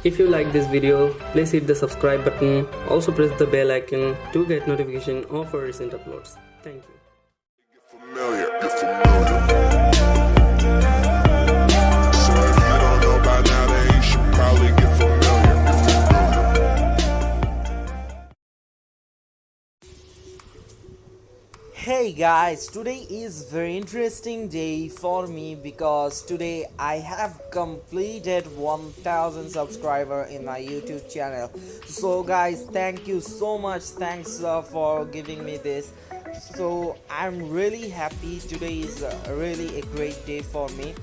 If you like this video, please hit the subscribe button. Also press the bell icon to get notification of our recent uploads. Thank you. Get familiar. So if you don't know by now, then you should probably get familiar. Hey guys, today is very interesting day for me because today I have completed 1000 subscriber in my YouTube channel. So guys, thank you so much. Thanks for giving me this. So I'm really happy. Today is really a great day for me.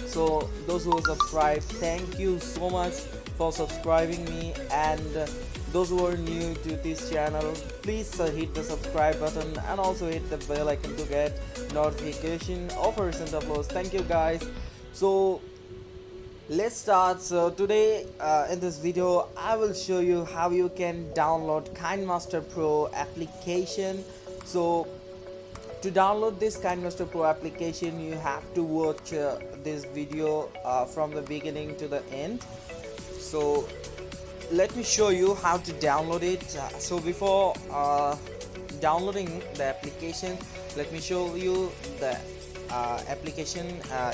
So those who subscribe, thank you so much for subscribing me, and those who are new to this channel, please hit the subscribe button and also hit the bell icon to get notification of our recent uploads. Thank you guys. So let's start. So today in this video I will show you how you can download Kinemaster Pro application. So to download this Kinemaster Pro application, you have to watch this video from the beginning to the end. So let me show you how to download it. So before downloading the application, let me show you the application,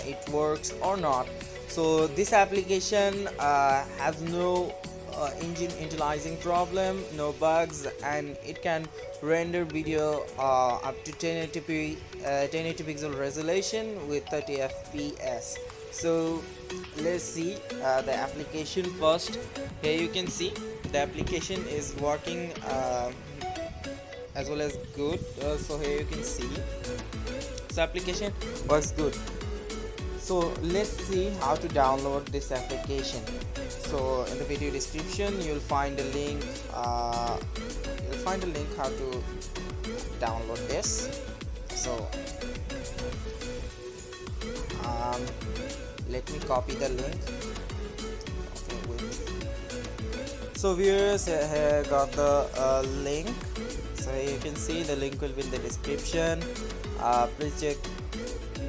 it works or not. So this application has no engine initializing problem, no bugs, and it can render video up to 1080p 1080 pixel resolution with 30 fps. So let's see the application first. Here you can see the application is working as well as good. So here you can see this application works good. So let's see how to download this application. So in the video description you'll find a link how to download this. So let me copy the link. So viewers, here got the link. So here you can see the link will be in the description. Please check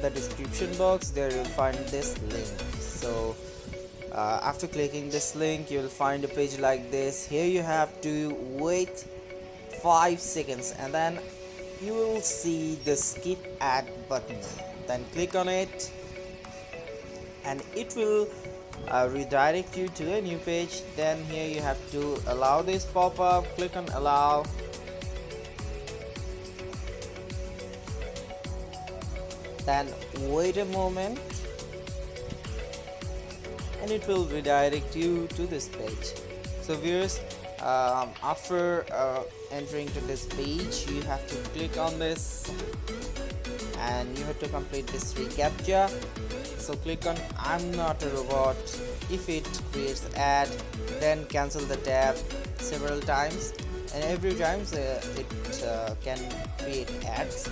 the description box, there you'll find this link. So after clicking this link you'll find a page like this. Here you have to wait 5 seconds and then you will see the skip ad button. Then click on it and it will redirect you to a new page. Then here you have to allow this pop-up. Click on allow. Then wait a moment and it will redirect you to this page. So viewers, after entering to this page, you have to click on this and you have to complete this reCAPTCHA. So click on I'm not a robot. If it creates ad, then cancel the tab several times, and every time it can create ads.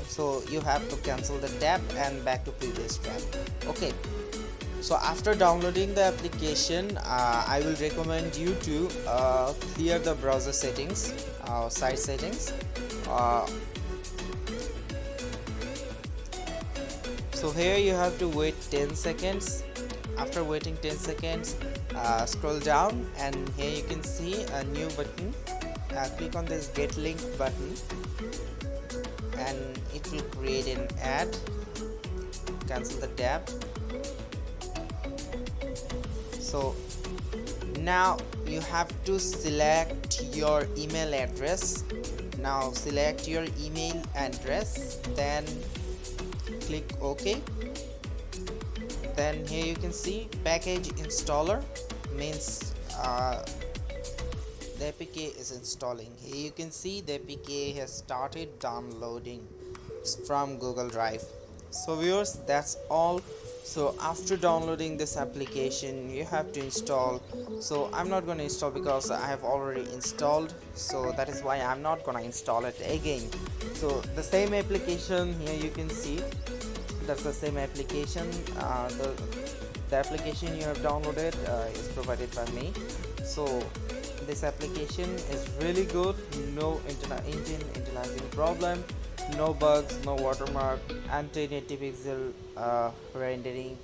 So you have to cancel the tab and back to previous tab. Okay, so after downloading the application, I will recommend you to clear the browser settings, site settings. So here you have to wait 10 seconds. After waiting 10 seconds, scroll down and here you can see a new button. Click on this get link button and it will create an ad. Cancel the tab. So now you have to select your email address. Now select your email address, then click OK. Then here you can see package installer, means the APK is installing. Here you can see the APK has started downloading from Google Drive. So viewers, that's all. So after downloading this application you have to install. So I'm not going to install because I have already installed, so that is why I'm not going to install it again. So the same application, here you can see that's the same application. The application you have downloaded is provided by me. So this application is really good. No engine initializing problem, no bugs, no watermark, and 1080 pixel rendering.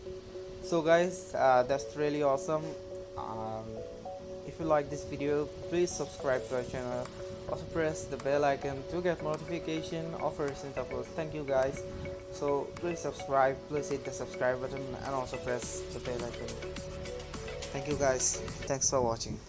So guys, that's really awesome. If you like this video, please subscribe to our channel. Also press the bell icon to get notification of our recent uploads. Thank you guys. So please subscribe, please hit the subscribe button and also press the bell icon. Thank you guys. Thanks for watching.